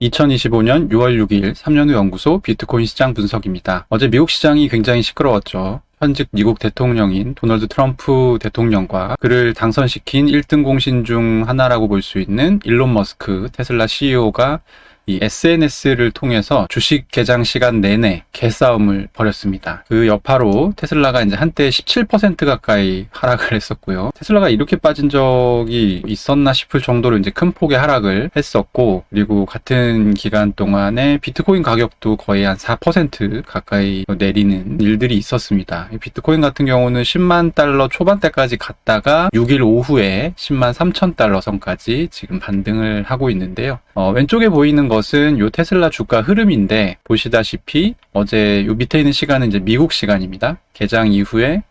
2025년 6월 6일 3년후 연구소 비트코인 시장 분석입니다. 어제 미국 시장이 굉장히 시끄러웠죠. 현직 미국 대통령인 도널드 트럼프 대통령과 그를 당선시킨 1등 공신 중 하나라고 볼 수 있는 일론 머스크 테슬라 CEO가 이 SNS를 통해서 주식 개장 시간 내내 개싸움을 벌였습니다. 그 여파로 테슬라가 이제 한때 17% 가까이 하락을 했었고요. 테슬라가 이렇게 빠진 적이 있었나 싶을 정도로 이제 큰 폭의 하락을 했었고, 그리고 같은 기간 동안에 비트코인 가격도 거의 한 4% 가까이 내리는 일들이 있었습니다. 비트코인 같은 경우는 10만 달러 초반대까지 갔다가 6일 오후에 10만 3천 달러 선까지 지금 반등을 하고 있는데요. 왼쪽에 보이는 것은 요 테슬라 주가 흐름인데, 보시다시피 어제 요 밑에 있는 시간은 이제 미국 시간입니다. 개장 이후에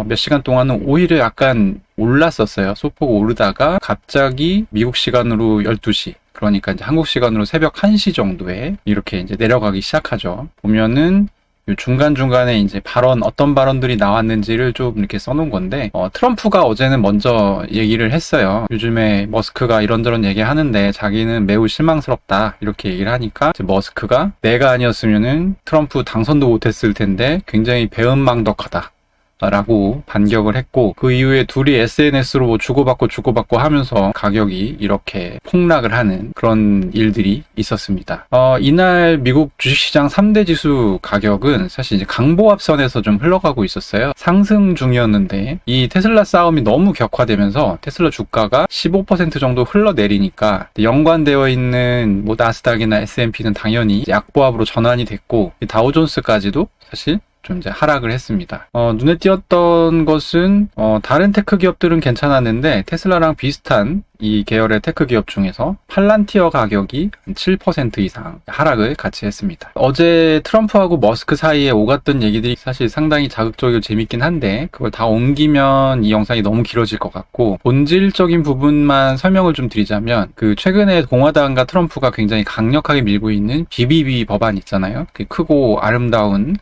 몇 시간 동안은 오히려 약간 올랐었어요. 소폭 오르다가 갑자기 미국 시간으로 12시, 그러니까 이제 한국 시간으로 새벽 1시 정도에 이렇게 이제 내려가기 시작하죠. 보면은 중간중간에 이제 어떤 발언들이 나왔는지를 좀 이렇게 써놓은 건데, 트럼프가 어제는 먼저 얘기를 했어요. 요즘에 머스크가 이런저런 얘기 하는데 자기는 매우 실망스럽다, 이렇게 얘기를 하니까 이제 머스크가 내가 아니었으면은 트럼프 당선도 못했을 텐데 굉장히 배은망덕하다 라고 반격을 했고, 그 이후에 둘이 SNS로 주고받고 하면서 가격이 이렇게 폭락을 하는 그런 일들이 있었습니다. 이날 미국 주식시장 3대 지수 가격은 사실 이제 강보합선에서 좀 흘러가고 있었어요. 상승 중이었는데 이 테슬라 싸움이 너무 격화되면서 테슬라 주가가 15% 정도 흘러내리니까 연관되어 있는 뭐 나스닥이나 S&P는 당연히 약보합으로 전환이 됐고, 다우존스까지도 사실 좀 이제 하락을 했습니다. 눈에 띄었던 것은 다른 테크 기업들은 괜찮았는데 테슬라랑 비슷한 이 계열의 테크 기업 중에서 팔란티어 가격이 7% 이상 하락을 같이 했습니다. 어제 트럼프하고 머스크 사이에 오갔던 얘기들이 사실 상당히 자극적이고 재밌긴 한데, 그걸 다 옮기면 이 영상이 너무 길어질 것 같고, 본질적인 부분만 설명을 좀 드리자면, 그 최근에 공화당과 트럼프가 굉장히 강력하게 밀고 있는 BBB 법안 있잖아요. 그 크고 아름다운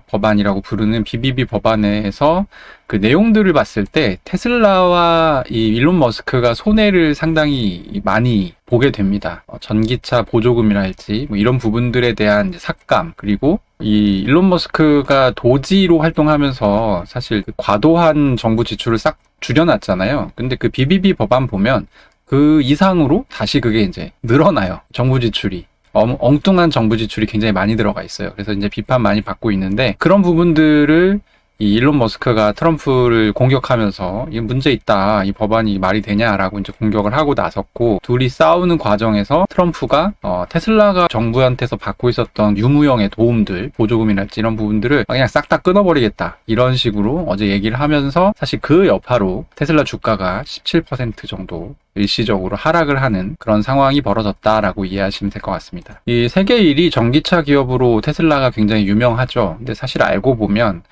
법안이라고 부르는 BBB 법안에서 그 내용들을 봤을 때 테슬라와 이 일론 머스크가 손해를 상당히 많이 보게 됩니다. 전기차 보조금이랄지 뭐 이런 부분들에 대한 삭감, 그리고 이 일론 머스크가 도지로 활동하면서 사실 그 과도한 정부 지출을 싹 줄여놨잖아요. 근데 그 BBB 법안 보면 그 이상으로 다시 그게 이제 늘어나요. 정부 지출이. 엉뚱한 정부 지출이 굉장히 많이 들어가 있어요. 그래서 이제 비판 많이 받고 있는데, 그런 부분들을 이 일론 머스크가 트럼프를 공격하면서 이 문제 있다, 이 법안이 말이 되냐라고 이제 공격을 하고 나섰고, 둘이 싸우는 과정에서 트럼프가 테슬라가 정부한테서 받고 있었던 유무형의 도움들, 보조금이랄지 이런 부분들을 그냥 싹 다 끊어버리겠다, 이런 식으로 어제 얘기를 하면서 사실 그 여파로 테슬라 주가가 17% 정도 일시적으로 하락을 하는 그런 상황이 벌어졌다라고 이해하시면 될 것 같습니다. 이 세계 1위 전기차 기업으로 테슬라가 굉장히 유명하죠. 근데 사실 알고 보면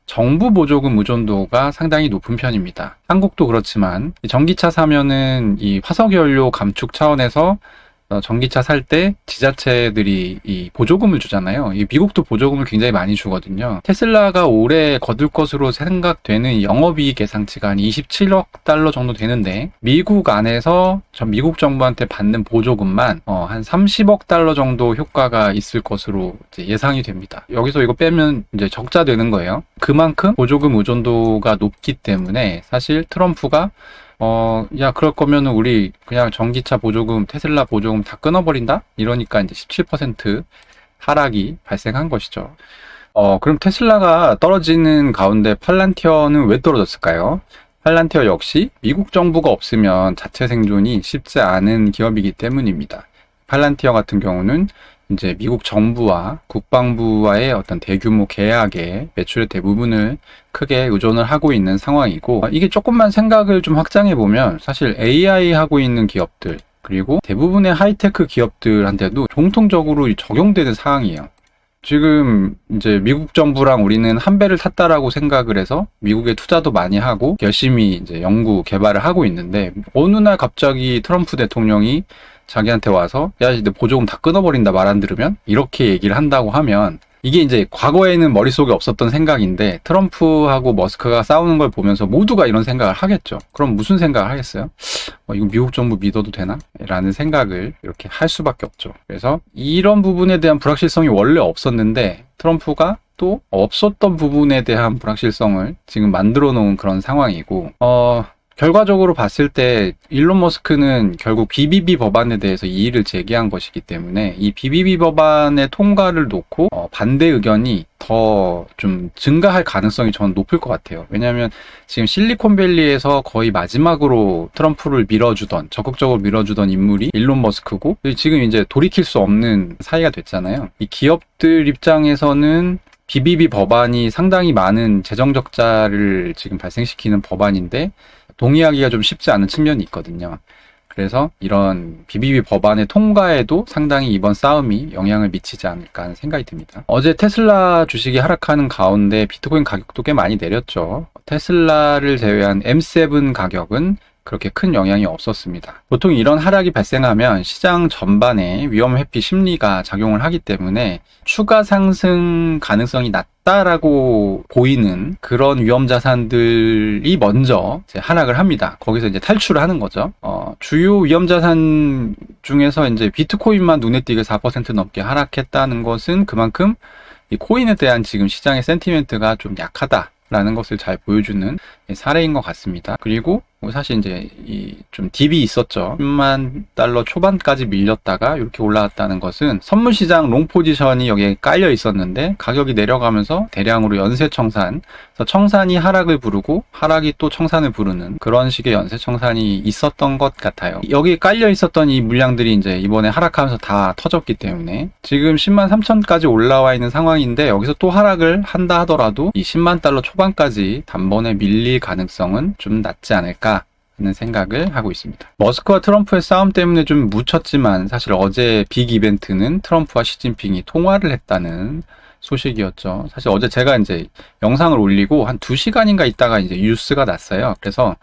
정부 보조금 의존도가 상당히 높은 편입니다. 한국도 그렇지만 전기차 사면은 이 화석연료 감축 차원에서 전기차 살 때 지자체들이 이 보조금을 주잖아요. 이 미국도 보조금을 굉장히 많이 주거든요. 테슬라가 올해 거둘 것으로 생각되는 영업이익 예상치가 한 27억 달러 정도 되는데, 미국 안에서 미국 정부한테 받는 보조금만 한 30억 달러 정도 효과가 있을 것으로 이제 예상이 됩니다. 여기서 이거 빼면 이제 적자 되는 거예요. 그만큼 보조금 의존도가 높기 때문에 사실 트럼프가 야, 그럴 거면은 우리 그냥 전기차 보조금, 테슬라 보조금 다 끊어버린다? 이러니까 이제 17% 하락이 발생한 것이죠. 그럼 테슬라가 떨어지는 가운데 팔란티어는 왜 떨어졌을까요? 팔란티어 역시 미국 정부가 없으면 자체 생존이 쉽지 않은 기업이기 때문입니다. 팔란티어 같은 경우는 이제 미국 정부와 국방부와의 어떤 대규모 계약에 매출의 대부분을 크게 의존을 하고 있는 상황이고, 이게 조금만 생각을 좀 확장해 보면 사실 AI 하고 있는 기업들, 그리고 대부분의 하이테크 기업들한테도 공통적으로 적용되는 사항이에요. 지금 이제 미국 정부랑 우리는 한 배를 탔다라고 생각을 해서 미국에 투자도 많이 하고 열심히 이제 연구 개발을 하고 있는데, 어느 날 갑자기 트럼프 대통령이 자기한테 와서 야, 이제 보조금 다 끊어버린다, 말 안 들으면, 이렇게 얘기를 한다고 하면 이게 이제 과거에는 머릿속에 없었던 생각인데 트럼프하고 머스크가 싸우는 걸 보면서 모두가 이런 생각을 하겠죠. 그럼 무슨 생각을 하겠어요? 이거 미국 정부 믿어도 되나? 라는 생각을 이렇게 할 수밖에 없죠. 그래서 이런 부분에 대한 불확실성이 원래 없었는데 트럼프가 또 없었던 부분에 대한 불확실성을 지금 만들어 놓은 그런 상황이고, 결과적으로 봤을 때 일론 머스크는 결국 BBB 법안에 대해서 이의를 제기한 것이기 때문에 이 BBB 법안의 통과를 놓고 반대 의견이 더 좀 증가할 가능성이 저는 높을 것 같아요. 왜냐하면 지금 실리콘밸리에서 거의 마지막으로 트럼프를 적극적으로 밀어주던 인물이 일론 머스크고, 지금 이제 돌이킬 수 없는 사이가 됐잖아요. 이 기업들 입장에서는 BBB 법안이 상당히 많은 재정 적자를 지금 발생시키는 법안인데 동의하기가 좀 쉽지 않은 측면이 있거든요. 그래서 이런 BBB 법안의 통과에도 상당히 이번 싸움이 영향을 미치지 않을까 하는 생각이 듭니다. 어제 테슬라 주식이 하락하는 가운데 비트코인 가격도 꽤 많이 내렸죠. 테슬라를 제외한 M7 가격은 그렇게 큰 영향이 없었습니다. 보통 이런 하락이 발생하면 시장 전반에 위험 회피 심리가 작용을 하기 때문에 추가 상승 가능성이 낮다라고 보이는 그런 위험 자산들이 먼저 이제 하락을 합니다. 거기서 이제 탈출을 하는 거죠. 주요 위험 자산 중에서 이제 비트코인만 눈에 띄게 4% 넘게 하락했다는 것은 그만큼 이 코인에 대한 지금 시장의 센티멘트가 좀 약하다라는 것을 잘 보여주는 사례인 것 같습니다. 그리고 사실 이제 좀 딥이 있었죠. 10만 달러 초반까지 밀렸다가 이렇게 올라왔다는 것은 선물시장 롱 포지션이 여기에 깔려 있었는데 가격이 내려가면서 대량으로 연쇄청산, 그래서 청산이 하락을 부르고 하락이 또 청산을 부르는 그런 식의 연쇄청산이 있었던 것 같아요. 여기 깔려 있었던 이 물량들이 이제 이번에 하락하면서 다 터졌기 때문에 지금 10만 3천까지 올라와 있는 상황인데 여기서 또 하락을 한다 하더라도 이 10만 달러 초반까지 단번에 밀릴 가능성은 좀 낮지 않을까 하는 생각을 하고 있습니다. 머스크와 트럼프의 싸움 때문에 좀 묻혔지만 사실 어제 빅 이벤트는 트럼프와 시진핑이 통화를 했다는 소식이었죠. 사실 어제 제가 이제 영상을 올리고 한 2시간인가 있다가 이제 뉴스가 났어요. 그래서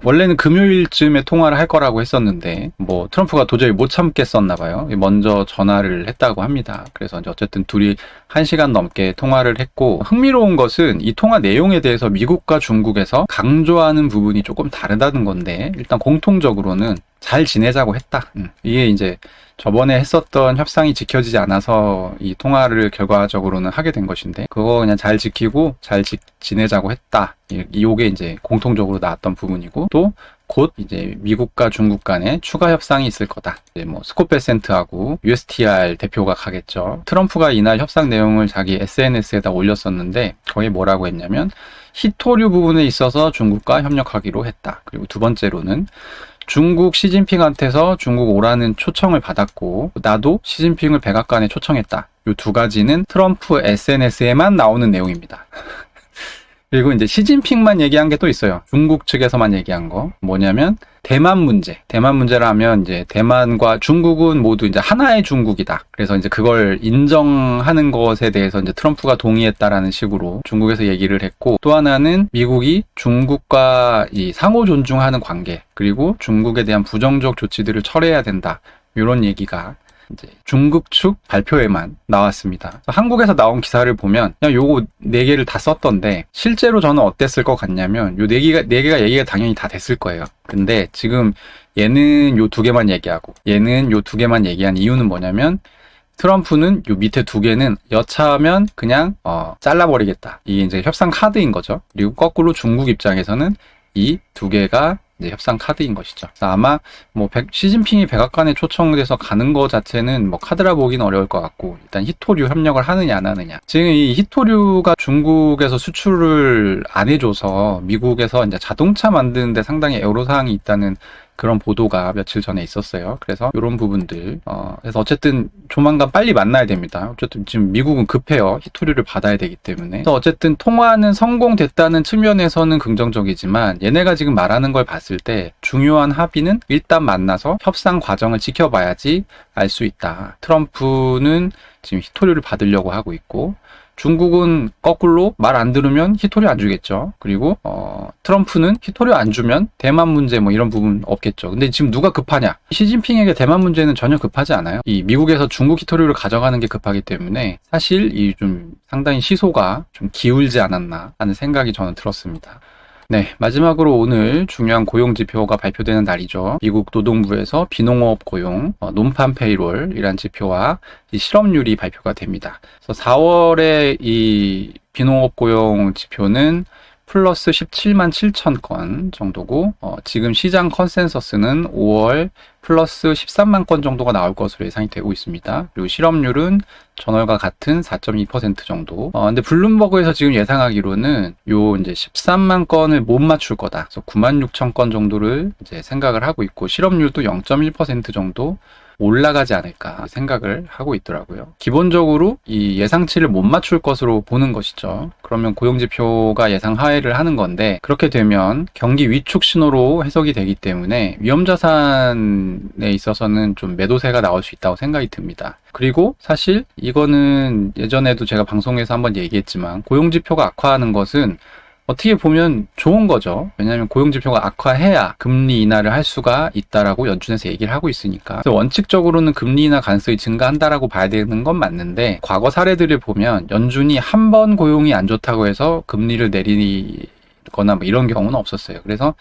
원래는 금요일쯤에 통화를 할 거라고 했었는데, 트럼프가 도저히 못 참겠었나 봐요. 먼저 전화를 했다고 합니다. 그래서 이제 어쨌든 둘이 1시간 넘게 통화를 했고, 흥미로운 것은 이 통화 내용에 대해서 미국과 중국에서 강조하는 부분이 조금 다르다는 건데, 일단 공통적으로는 잘 지내자고 했다. 이게 이제 저번에 했었던 협상이 지켜지지 않아서 이 통화를 결과적으로는 하게 된 것인데, 그거 그냥 잘 지키고 잘 지내자고 했다. 이게 이제 공통적으로 나왔던 부분이고, 또 곧 이제 미국과 중국 간에 추가 협상이 있을 거다. 이제 스콧 베센트하고 USTR 대표가 가겠죠. 트럼프가 이날 협상 내용을 자기 SNS에다 올렸었는데, 거기에 뭐라고 했냐면 히토류 부분에 있어서 중국과 협력하기로 했다. 그리고 두 번째로는 중국 시진핑한테서 중국 오라는 초청을 받았고, 나도 시진핑을 백악관에 초청했다. 이 두 가지는 트럼프 SNS에만 나오는 내용입니다. 그리고 이제 시진핑만 얘기한 게 또 있어요. 중국 측에서만 얘기한 거. 뭐냐면 대만 문제. 대만 문제라면 이제 대만과 중국은 모두 이제 하나의 중국이다. 그래서 이제 그걸 인정하는 것에 대해서 이제 트럼프가 동의했다라는 식으로 중국에서 얘기를 했고, 또 하나는 미국이 중국과 이 상호 존중하는 관계, 그리고 중국에 대한 부정적 조치들을 철회해야 된다. 이런 얘기가 이제 중국 측 발표에만 나왔습니다. 한국에서 나온 기사를 보면 그냥 요거 4개를 다 썼던데, 실제로 저는 어땠을 것 같냐면 요 4개가 얘기가 당연히 다 됐을 거예요. 근데 지금 얘는 요 2개만 얘기하고 얘는 요 2개만 얘기한 이유는 뭐냐면, 트럼프는 요 밑에 2개는 여차하면 그냥 잘라버리겠다. 이게 이제 협상 카드인 거죠. 그리고 거꾸로 중국 입장에서는 이 2개가 이제 협상 카드인 것이죠. 아마 시진핑이 백악관에 초청돼서 가는 거 자체는 카드라 보기는 어려울 것 같고, 일단 히토류 협력을 하느냐 안 하느냐. 지금 이 히토류가 중국에서 수출을 안 해줘서 미국에서 이제 자동차 만드는데 상당히 애로사항이 있다는 그런 보도가 며칠 전에 있었어요. 그래서 이런 부분들, 그래서 어쨌든 조만간 빨리 만나야 됩니다. 어쨌든 지금 미국은 급해요. 히토류를 받아야 되기 때문에. 그래서 어쨌든 통화는 성공됐다는 측면에서는 긍정적이지만, 얘네가 지금 말하는 걸 봤을 때 중요한 합의는 일단 만나서 협상 과정을 지켜봐야지 알 수 있다. 트럼프는 지금 히토류를 받으려고 하고 있고, 중국은 거꾸로 말 안 들으면 히토리 안 주겠죠. 그리고 트럼프는 히토리 안 주면 대만 문제 뭐 이런 부분 없겠죠. 근데 지금 누가 급하냐? 시진핑에게 대만 문제는 전혀 급하지 않아요. 이 미국에서 중국 히토리를 가져가는 게 급하기 때문에 사실 이 좀 상당히 시소가 좀 기울지 않았나 하는 생각이 저는 들었습니다. 네, 마지막으로 오늘 중요한 고용 지표가 발표되는 날이죠. 미국 노동부에서 비농업 고용, 논판 페이롤이란 지표와 이 실업률이 발표가 됩니다. 그래서 4월에 이 비농업 고용 지표는 플러스 17만 7천 건 정도고, 지금 시장 컨센서스는 5월 플러스 13만 건 정도가 나올 것으로 예상이 되고 있습니다. 그리고 실업률은 전월과 같은 4.2% 정도. 근데 블룸버그에서 지금 예상하기로는 요 이제 13만 건을 못 맞출 거다. 그래서 9만 6천 건 정도를 이제 생각을 하고 있고, 실업률도 0.1% 정도 올라가지 않을까 생각을 하고 있더라고요. 기본적으로 이 예상치를 못 맞출 것으로 보는 것이죠. 그러면 고용지표가 예상 하회를 하는 건데, 그렇게 되면 경기 위축 신호로 해석이 되기 때문에 위험자산에 있어서는 좀 매도세가 나올 수 있다고 생각이 듭니다. 그리고 사실 이거는 예전에도 제가 방송에서 한번 얘기했지만, 고용지표가 악화하는 것은 어떻게 보면 좋은 거죠. 왜냐하면 고용지표가 악화해야 금리 인하를 할 수가 있다라고 연준에서 얘기를 하고 있으니까. 그래서 원칙적으로는 금리 인하 가능성이 증가한다라고 봐야 되는 건 맞는데, 과거 사례들을 보면 연준이 한 번 고용이 안 좋다고 해서 금리를 내리거나 뭐 이런 경우는 없었어요. 그래서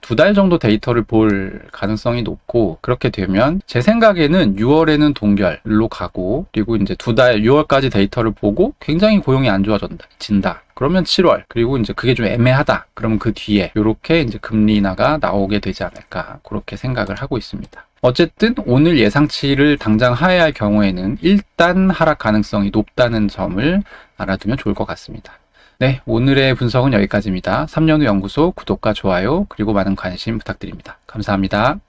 2달 정도 데이터를 볼 가능성이 높고, 그렇게 되면 제 생각에는 6월에는 동결로 가고, 그리고 이제 2달 6월까지 데이터를 보고 굉장히 고용이 안 좋아진다. 그러면 7월, 그리고 이제 그게 좀 애매하다. 그러면 그 뒤에 이렇게 이제 금리 인하가 나오게 되지 않을까, 그렇게 생각을 하고 있습니다. 어쨌든 오늘 예상치를 당장 하회할 경우에는 일단 하락 가능성이 높다는 점을 알아두면 좋을 것 같습니다. 네, 오늘의 분석은 여기까지입니다. 3년후 연구소 구독과 좋아요, 그리고 많은 관심 부탁드립니다. 감사합니다.